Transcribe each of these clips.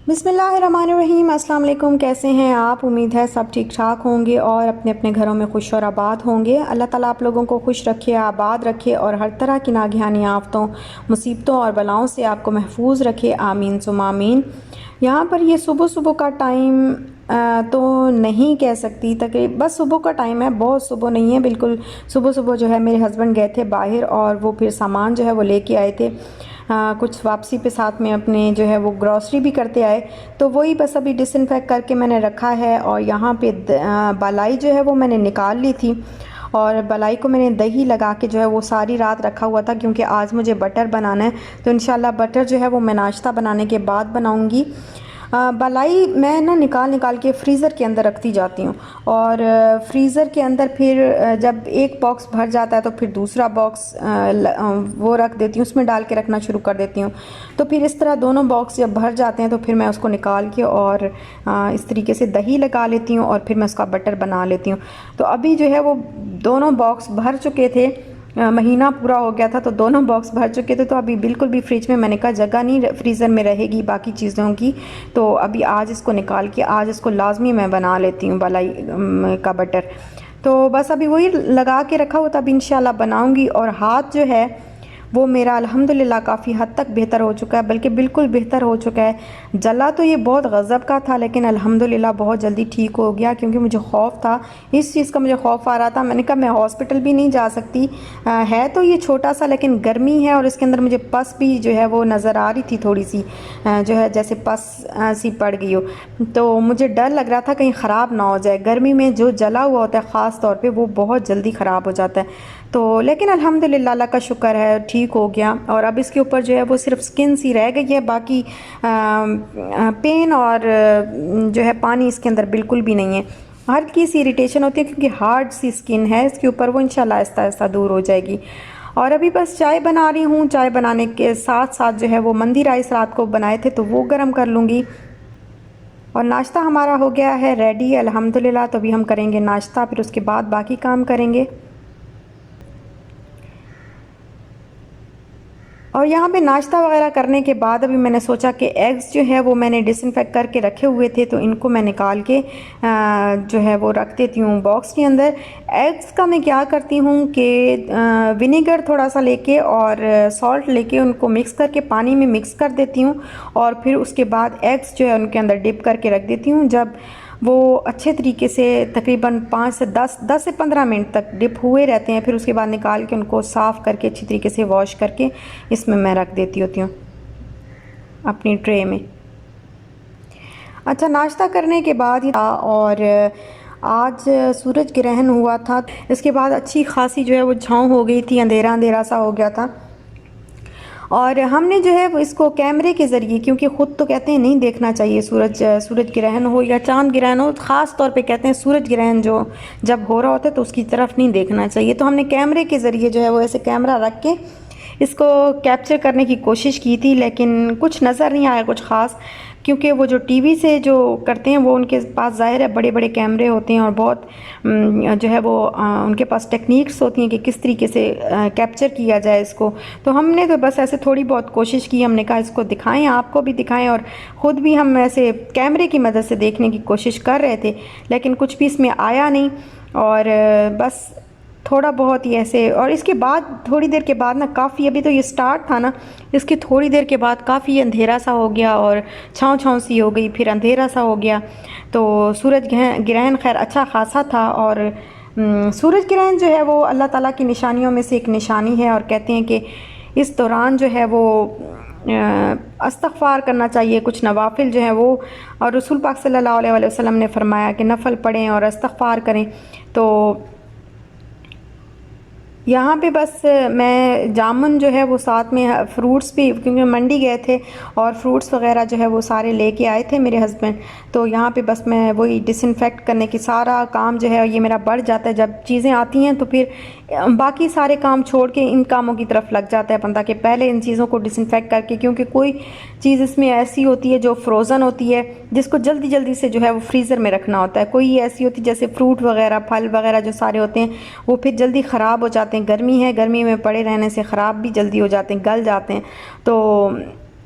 बिस्मिल्लाहिर्रहमानिर्रहीम। अस्सलाम वालेकुम। कैसे हैं आप? उम्मीद है सब ठीक ठाक होंगे और अपने अपने घरों में खुश और आबाद होंगे। अल्लाह ताला आप लोगों को खुश रखे, आबाद रखे और हर तरह की नागहानी आफतों, मुसीबतों और बलाओं से आपको महफूज रखे। आमीन सुम्मा आमीन। यहाँ पर ये सुबह सुबह का टाइम तो नहीं कह सकती, तकरीबन बस सुबह का टाइम है, बहुत सुबह नहीं है। बिल्कुल सुबह सुबह जो है मेरे हस्बैंड गए थे बाहर और वो फिर सामान जो है वो लेके आए थे। कुछ वापसी पे साथ में अपने जो है वो ग्रॉसरी भी करते आए, तो वही बस अभी डिसइंफेक्ट करके मैंने रखा है। और यहाँ पे बालाई जो है वो मैंने निकाल ली थी और बलाई को मैंने दही लगा के जो है वो सारी रात रखा हुआ था, क्योंकि आज मुझे बटर बनाना है। तो इंशाल्लाह बटर जो है वो मैं नाश्ता बनाने के बाद बनाऊंगी। बलाई मैं ना निकाल निकाल के फ्रीज़र के अंदर रखती जाती हूँ और फ्रीज़र के अंदर फिर जब एक बॉक्स भर जाता है तो फिर दूसरा बॉक्स वो रख देती हूँ, उसमें डाल के रखना शुरू कर देती हूँ। तो फिर इस तरह दोनों बॉक्स जब भर जाते हैं तो फिर मैं उसको निकाल के और इस तरीके से दही लगा लेती हूँ और फिर मैं उसका बटर बना लेती हूँ। तो अभी जो है वो दोनों बॉक्स भर चुके थे, महीना पूरा हो गया था तो दोनों बॉक्स भर चुके थे। तो अभी बिल्कुल भी फ्रिज में मैंने कहा जगह नहीं फ्रीज़र में रहेगी बाकी चीज़ों की, तो अभी आज इसको निकाल के आज इसको लाजमी मैं बना लेती हूँ बलाई का बटर। तो बस अभी वही लगा के रखा हुआ था, अभी इंशाल्लाह बनाऊँगी। और हाथ जो है वो मेरा अल्हम्दुलिल्लाह काफ़ी हद तक बेहतर हो चुका है, बल्कि बिल्कुल बेहतर हो चुका है। जला तो ये बहुत गज़ब का था लेकिन अल्हम्दुलिल्लाह बहुत जल्दी ठीक हो गया, क्योंकि मुझे खौफ था, इस चीज़ का मुझे खौफ आ रहा था। मैंने कहा मैं हॉस्पिटल भी नहीं जा सकती। है तो ये छोटा सा लेकिन गर्मी है और इसके अंदर मुझे पस भी जो है वो नज़र आ रही थी, थोड़ी सी जो है जैसे पस सी पड़ गई हो। तो मुझे डर लग रहा था कहीं ख़राब ना हो जाए। गर्मी में जो जला हुआ होता है ख़ास तौर पे वो बहुत जल्दी ख़राब हो जाता है। तो लेकिन अल्हम्दुलिल्लाह अल्लाह का शुक्र है ठीक हो गया। और अब इसके ऊपर जो है वो सिर्फ स्किन सी रह गई है, बाकी पेन और जो है पानी इसके अंदर बिल्कुल भी नहीं है। हल्की सी इरिटेशन होती है क्योंकि हार्ड सी स्किन है इसके ऊपर, वो इंशाल्लाह आहिस्ता आहिस्ता दूर हो जाएगी। और अभी बस चाय बना रही हूँ, चाय बनाने के साथ साथ जो है वो मंदी राइस रात को बनाए थे तो वो गर्म कर लूँगी। और नाश्ता हमारा हो गया है रेडी अल्हम्दुलिल्लाह। तो अभी हम करेंगे नाश्ता, फिर उसके बाद बाकी काम करेंगे। और यहाँ पे नाश्ता वगैरह करने के बाद अभी मैंने सोचा कि एग्स जो है वो मैंने डिसइंफेक्ट करके रखे हुए थे तो इनको मैं निकाल के जो है वो रख देती हूँ बॉक्स के अंदर। एग्स का मैं क्या करती हूँ कि विनेगर थोड़ा सा लेके और सॉल्ट लेके उनको मिक्स करके पानी में मिक्स कर देती हूँ और फिर उसके बाद एग्स जो है उनके अंदर डिप करके रख देती हूँ। जब वो अच्छे तरीके से तकरीबन 5 से 10 से 15 मिनट तक डिप हुए रहते हैं, फिर उसके बाद निकाल के उनको साफ़ करके अच्छी तरीके से वॉश करके इसमें मैं रख देती होती हूँ अपनी ट्रे में। अच्छा, नाश्ता करने के बाद ही था और आज सूरज ग्रहण हुआ था। इसके बाद अच्छी खासी जो है वो छाँव हो गई थी, अंधेरा अंधेरा सा हो गया था। और हमने जो है वो इसको कैमरे के ज़रिए, क्योंकि ख़ुद तो कहते हैं नहीं देखना चाहिए सूरज ग्रहण हो या चांद ग्रहण हो, ख़ास तौर पे कहते हैं सूरज ग्रहण जो जब हो रहा होता है तो उसकी तरफ नहीं देखना चाहिए। तो हमने कैमरे के ज़रिए जो है वो ऐसे कैमरा रख के इसको कैप्चर करने की कोशिश की थी, लेकिन कुछ नज़र नहीं आया कुछ ख़ास, क्योंकि वो जो टीवी से जो करते हैं वो उनके पास ज़ाहिर है बड़े बड़े कैमरे होते हैं और बहुत जो है वो उनके पास टेक्निक्स होती हैं कि किस तरीके से कैप्चर किया जाए इसको। तो हमने तो बस ऐसे थोड़ी बहुत कोशिश की, हमने कहा इसको दिखाएं, आपको भी दिखाएं और ख़ुद भी हम ऐसे कैमरे की मदद से देखने की कोशिश कर रहे थे, लेकिन कुछ भी इसमें आया नहीं। और बस थोड़ा बहुत ही ऐसे, और इसके बाद थोड़ी देर के बाद ना काफ़ी, अभी तो ये स्टार्ट था ना, इसकी थोड़ी देर के बाद काफ़ी अंधेरा सा हो गया और छाँव छाँव सी हो गई, फिर अंधेरा सा हो गया। तो सूरज ग्रहण खैर अच्छा खासा था। और सूरज ग्रहण जो है वो अल्लाह ताला की निशानियों में से एक निशानी है और कहते हैं कि इस दौरान जो है वो इस्तग़फ़ार करना चाहिए, कुछ नवाफिल जो हैं वो, और रसूल पाक सल्लल्लाहु अलैहि वसल्लम ने फरमाया कि नफ़ल पढ़ें और इस्तग़फ़ार करें। तो यहाँ पे बस मैं जामुन जो है वो साथ में फ्रूट्स भी, क्योंकि मंडी गए थे और फ्रूट्स वगैरह जो है वो सारे लेके आए थे मेरे हस्बैंड। तो यहाँ पे बस मैं वही डिसइंफेक्ट करने की सारा काम जो है ये मेरा बढ़ जाता है। जब चीज़ें आती हैं तो फिर बाकी सारे काम छोड़ के इन कामों की तरफ लग जाता है बंदा, कि पहले इन चीज़ों को डिसइंफेक्ट करके, क्योंकि कोई चीज़ इसमें ऐसी होती है जो फ्रोज़न होती है जिसको जल्दी जल्दी से जो है वो फ्रीज़र में रखना होता है, कोई ऐसी होती है जैसे फ्रूट वगैरह फल वगैरह जो सारे होते हैं वो फिर जल्दी ख़राब हो जाते हैं। गर्मी है, गर्मी में पड़े रहने से ख़राब भी जल्दी हो जाते हैं, गल जाते हैं। तो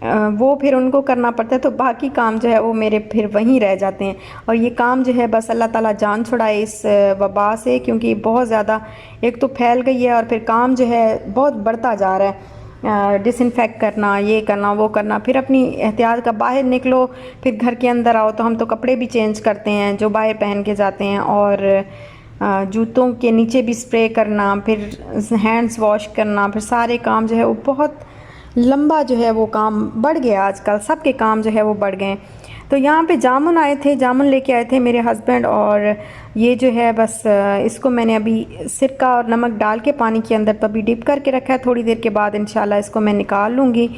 वो फिर उनको करना पड़ता है, तो बाकी काम जो है वो मेरे फिर वहीं रह जाते हैं। और ये काम जो है बस अल्लाह ताला जान छुड़ाए इस वबा से, क्योंकि बहुत ज़्यादा एक तो फैल गई है और फिर काम जो है बहुत बढ़ता जा रहा है। डिसइंफेक्ट करना, ये करना, वो करना, फिर अपनी एहतियात का बाहर निकलो, फिर घर के अंदर आओ तो हम तो कपड़े भी चेंज करते हैं जो बाहर पहन के जाते हैं, और जूतों के नीचे भी स्प्रे करना, फिर हैंड्स वॉश करना, फिर सारे काम जो है वो बहुत लंबा जो है वो काम बढ़ गया। आजकल सबके काम जो है वो बढ़ गए। तो यहाँ पे जामुन आए थे, जामुन लेके आए थे मेरे हस्बैंड, और ये जो है बस इसको मैंने अभी सिरका और नमक डाल के पानी के अंदर तभी डिप करके रखा है। थोड़ी देर के बाद इंशाल्लाह इसको मैं निकाल लूँगी।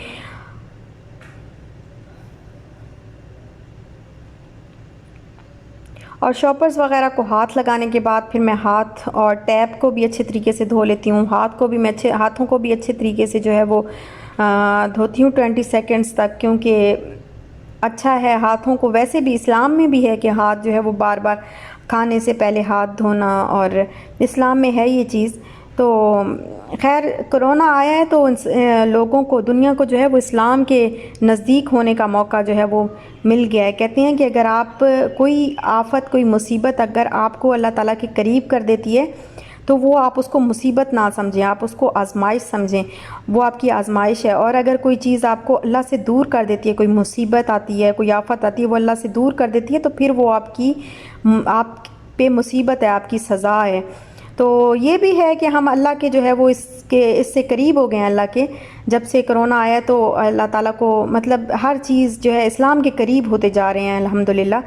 और शॉपर्स वगैरह को हाथ लगाने के बाद फिर मैं हाथ और टैप को भी अच्छे तरीके से धो लेती हूँ। हाथों को भी अच्छे तरीके से जो है वो धोती हूँ 20 सेकेंड्स तक, क्योंकि अच्छा है हाथों को। वैसे भी इस्लाम में भी है कि हाथ जो है वो बार बार खाने से पहले हाथ धोना, और इस्लाम में है ये चीज़। तो खैर कोरोना आया है तो लोगों को, दुनिया को जो है वो इस्लाम के नज़दीक होने का मौका जो है वो मिल गया है। कहते हैं कि अगर आप कोई आफत, कोई मुसीबत अगर आपको अल्लाह ताला के करीब कर देती है तो वो आप उसको मुसीबत ना समझें, आप उसको आजमाइश समझें। वो आपकी आजमाइश है। और अगर कोई चीज़ आपको अल्लाह से दूर कर देती है, कोई मुसीबत आती है, कोई आफत आती है, वो अल्लाह से दूर कर देती है, तो फिर वो आप पे मुसीबत है, आपकी सज़ा है। तो ये भी है कि हम अल्लाह के जो है वो इससे करीब हो गए हैं अल्लाह के। जब से कोरोना आया तो अल्लाह ताला को मतलब हर चीज़ जो है इस्लाम के करीब होते जा रहे हैं अल्हम्दुलिल्लाह।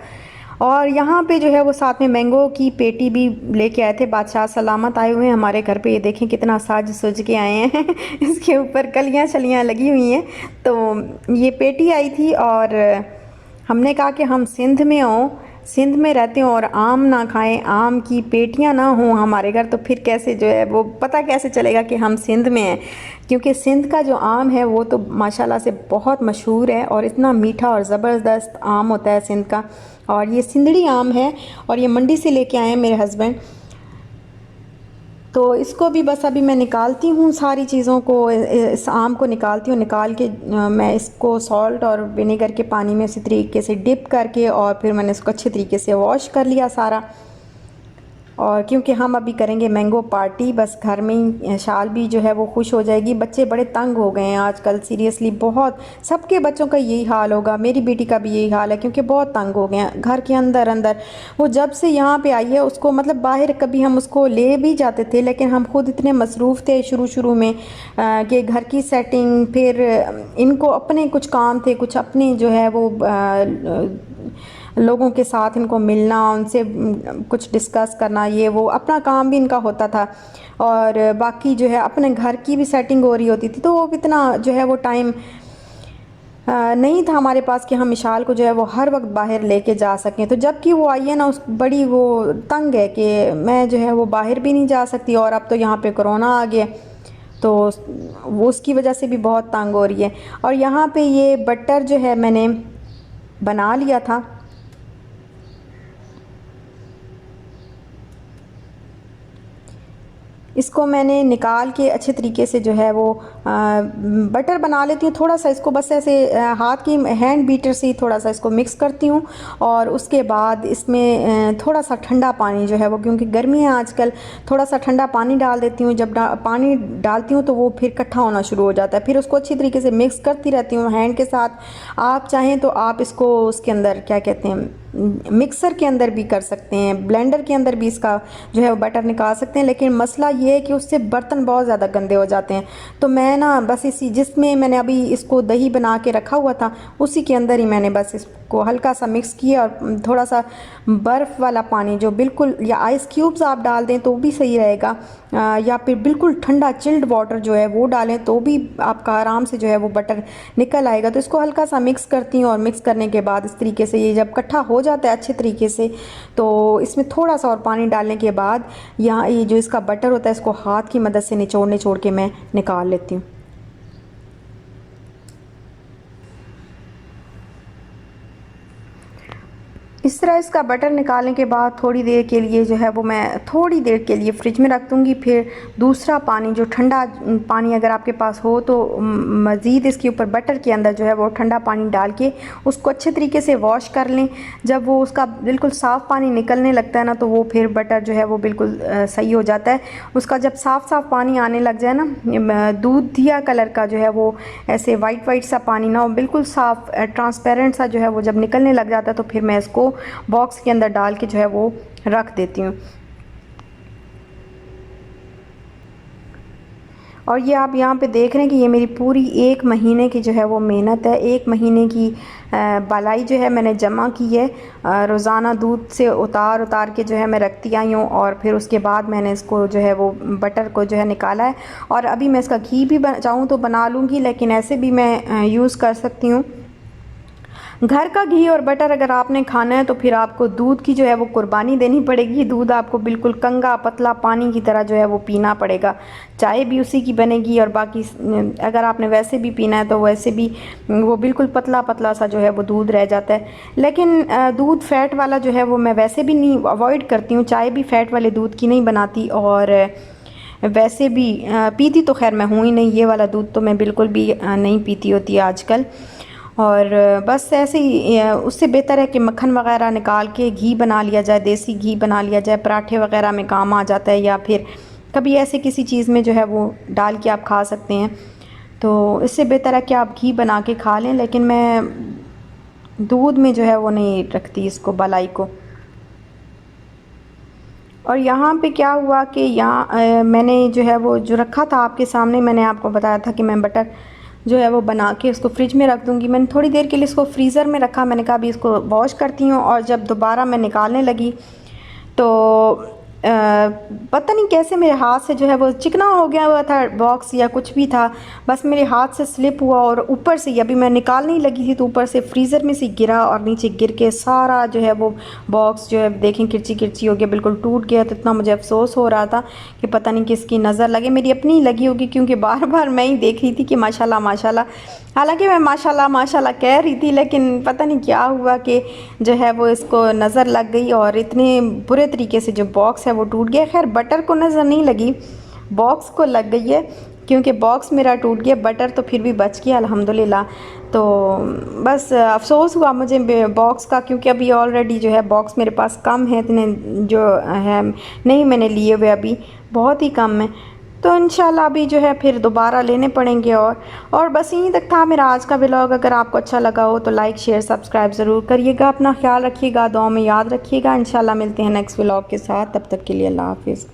और यहाँ पे जो है वो साथ में मैंगो की पेटी भी लेके आए थे। बादशाह सलामत आए हुए हैं हमारे घर पे, ये देखें कितना साज सज के आए हैं इसके ऊपर कलियाँ शलियाँ लगी हुई हैं। तो ये पेटी आई थी और हमने कहा कि हम सिंध में हों, सिंध में रहते हो और आम ना खाएं, आम की पेटियां ना हों हमारे घर, तो फिर कैसे जो है वो पता कैसे चलेगा कि हम सिंध में हैं। क्योंकि सिंध का जो आम है वो तो माशाल्लाह से बहुत मशहूर है, और इतना मीठा और ज़बरदस्त आम होता है सिंध का। और ये सिंदड़ी आम है, और ये मंडी से लेके आए हैं मेरे हस्बैंड। तो इसको भी बस अभी मैं निकालती हूँ, सारी चीज़ों को, इस आम को निकालती हूँ। निकाल के मैं इसको सॉल्ट और विनेगर के पानी में इसी तरीके से डिप करके, और फिर मैंने इसको अच्छे तरीके से वॉश कर लिया सारा। और क्योंकि हम अभी करेंगे मैंगो पार्टी, बस घर में ही, शाल भी जो है वो खुश हो जाएगी। बच्चे बड़े तंग हो गए हैं आजकल, सीरियसली बहुत, सबके बच्चों का यही हाल होगा, मेरी बेटी का भी यही हाल है, क्योंकि बहुत तंग हो गए हैं घर के अंदर अंदर। वो जब से यहाँ पे आई है उसको मतलब बाहर कभी हम उसको ले भी जाते थे, लेकिन हम खुद इतने मसरूफ़ थे शुरू शुरू में कि घर की सेटिंग, फिर इनको अपने कुछ काम थे, कुछ अपने जो है वो लोगों के साथ इनको मिलना, उनसे कुछ डिस्कस करना, ये वो अपना काम भी इनका होता था, और बाकी जो है अपने घर की भी सेटिंग हो रही होती थी। तो वो इतना जो है वो टाइम नहीं था हमारे पास कि हम मिशाल को जो है वो हर वक्त बाहर लेके जा सकें। तो जबकि वो आई है ना, उस बड़ी वो तंग है कि मैं जो है वो बाहर भी नहीं जा सकती, और अब तो यहाँ पे कोरोना आ गया, तो वो उसकी वजह से भी बहुत तंग हो रही है। और यहाँ पे ये बटर जो है मैंने बना लिया था, इसको मैंने निकाल के अच्छे तरीके से जो है वो बटर बना लेती हूँ। थोड़ा सा इसको बस ऐसे हाथ की हैंड बीटर से ही थोड़ा सा इसको मिक्स करती हूँ, और उसके बाद इसमें थोड़ा सा ठंडा पानी जो है वो, क्योंकि गर्मी है आजकल, थोड़ा सा ठंडा पानी डाल देती हूँ। जब पानी डालती हूँ तो वो फिर इकट्ठा होना शुरू हो जाता है, फिर उसको अच्छी तरीके से मिक्स करती रहती हूँ हैंड के साथ। आप चाहें तो आप इसको उसके अंदर क्या कहते हैं, मिक्सर के अंदर भी कर सकते हैं, ब्लेंडर के अंदर भी इसका जो है वो बटर निकाल सकते हैं, लेकिन मसला ये है कि उससे बर्तन बहुत ज़्यादा गंदे हो जाते हैं। तो मैं ना बस इसी, जिसमें मैंने अभी इसको दही बना के रखा हुआ था, उसी के अंदर ही मैंने बस इसको हल्का सा मिक्स किया, और थोड़ा सा बर्फ़ वाला पानी जो बिल्कुल, या आइस क्यूब्स आप डाल दें तो भी सही रहेगा, या फिर बिल्कुल ठंडा चिल्ड वाटर जो है वो डालें तो भी आपका आराम से जो है वो बटर निकल आएगा। तो इसको हल्का सा मिक्स करती हूँ, और मिक्स करने के बाद इस तरीके से ये जब इकट्ठा हो जाता है अच्छे तरीके से, तो इसमें थोड़ा सा और पानी डालने के बाद यहाँ ये जो इसका बटर होता है इसको हाथ की मदद से निचोड़ के मैं निकाल लेती हूँ। इस तरह इसका बटर निकालने के बाद थोड़ी देर के लिए जो है वो मैं थोड़ी देर के लिए फ्रिज में रख दूँगी। फिर दूसरा पानी जो ठंडा पानी अगर आपके पास हो तो मज़ीद इसके ऊपर बटर के अंदर जो है वो ठंडा पानी डाल के उसको अच्छे तरीके से वॉश कर लें। जब वो उसका बिल्कुल साफ़ पानी निकलने लगता है ना तो वो फिर बटर जो है वो बिल्कुल सही हो जाता है। उसका जब साफ़ पानी आने लग जाए ना, दूधिया कलर का जो है वो ऐसे वाइट सा पानी ना हो, बिल्कुल साफ़ ट्रांसपेरेंट सा जो है वो जब निकलने लग जाता है तो फिर मैं इसको बॉक्स के अंदर डाल के जो है वो रख देती हूँ। और ये आप यहाँ पे देख रहे हैं कि ये मेरी पूरी 1 महीने की जो है वो मेहनत है। 1 महीने की बालाई जो है मैंने जमा की है। रोज़ाना दूध से उतार के जो है मैं रखती आई हूँ और फिर उसके बाद मैंने इसको जो है वो बटर को जो है निकाला है। और अभी मैं इसका घी भी चाहूँ तो बना लूँगी, लेकिन ऐसे भी मैं यूज़ कर सकती हूँ। घर का घी और बटर अगर आपने खाना है तो फिर आपको दूध की जो है वो कुर्बानी देनी पड़ेगी। दूध आपको बिल्कुल कंगा पतला पानी की तरह जो है वो पीना पड़ेगा। चाय भी उसी की बनेगी और बाकी अगर आपने वैसे भी पीना है तो वैसे भी वो बिल्कुल पतला सा जो है वो दूध रह जाता है। लेकिन दूध फ़ैट वाला जो है वो मैं वैसे भी नहीं, अवॉइड करती हूँ। चाय भी फ़ैट वाले दूध की नहीं बनाती और वैसे भी पीती तो खैर मैं हूँ ही नहीं। ये वाला दूध तो मैं बिल्कुल भी नहीं पीती होती आजकल। और बस ऐसे ही उससे बेहतर है कि मक्खन वगैरह निकाल के घी बना लिया जाए, देसी घी बना लिया जाए। पराठे वगैरह में काम आ जाता है या फिर कभी ऐसे किसी चीज़ में जो है वो डाल के आप खा सकते हैं। तो इससे बेहतर है कि आप घी बना के खा लें, लेकिन मैं दूध में जो है वो नहीं रखती इसको, बलाई को। और यहाँ पे क्या हुआ कि यहाँ मैंने जो है वो जो रखा था आपके सामने, मैंने आपको बताया था कि मैं बटर जो है वो बना के उसको फ्रिज में रख दूँगी। मैंने थोड़ी देर के लिए इसको फ्रीज़र में रखा। मैंने कहा अभी इसको वॉश करती हूँ। और जब दोबारा मैं निकालने लगी तो पता नहीं कैसे मेरे हाथ से जो है वो चिकना हो गया हुआ था बॉक्स या कुछ भी था, बस मेरे हाथ से स्लिप हुआ और ऊपर से अभी मैं निकालने ही लगी थी तो ऊपर से फ्रीज़र में से गिरा और नीचे गिर के सारा जो है वो बॉक्स जो है देखें किरची हो गया, बिल्कुल टूट गया। तो इतना मुझे अफसोस हो रहा था कि पता नहीं किसकी नज़र लगे, मेरी अपनी ही लगी होगी, क्योंकि बार बार मैं ही देख रही थी कि माशाल्लाह माशाल्लाह। हालांकि मैं माशाल्लाह माशाल्लाह कह रही थी, लेकिन पता नहीं क्या हुआ कि जो है वो इसको नज़र लग गई और इतने बुरे तरीके से जो बॉक्स है वो टूट गया। खैर बटर को नज़र नहीं लगी, बॉक्स को लग गई है, क्योंकि बॉक्स मेरा टूट गया, बटर तो फिर भी बच गया अल्हम्दुलिल्लाह। तो बस अफसोस हुआ मुझे बॉक्स का, क्योंकि अभी ऑलरेडी जो है बॉक्स मेरे पास कम है, इतने जो है नहीं मैंने लिए हुए, अभी बहुत ही कम है। तो इंशाल्लाह अभी जो है फिर दोबारा लेने पड़ेंगे। और बस यहीं तक था मेरा आज का व्लॉग। अगर आपको अच्छा लगा हो तो लाइक शेयर सब्सक्राइब ज़रूर करिएगा। अपना ख्याल रखिएगा, दुआ में याद रखिएगा। इंशाल्लाह मिलते हैं नेक्स्ट व्लॉग के साथ। तब तक के लिए अल्लाह हाफिज़।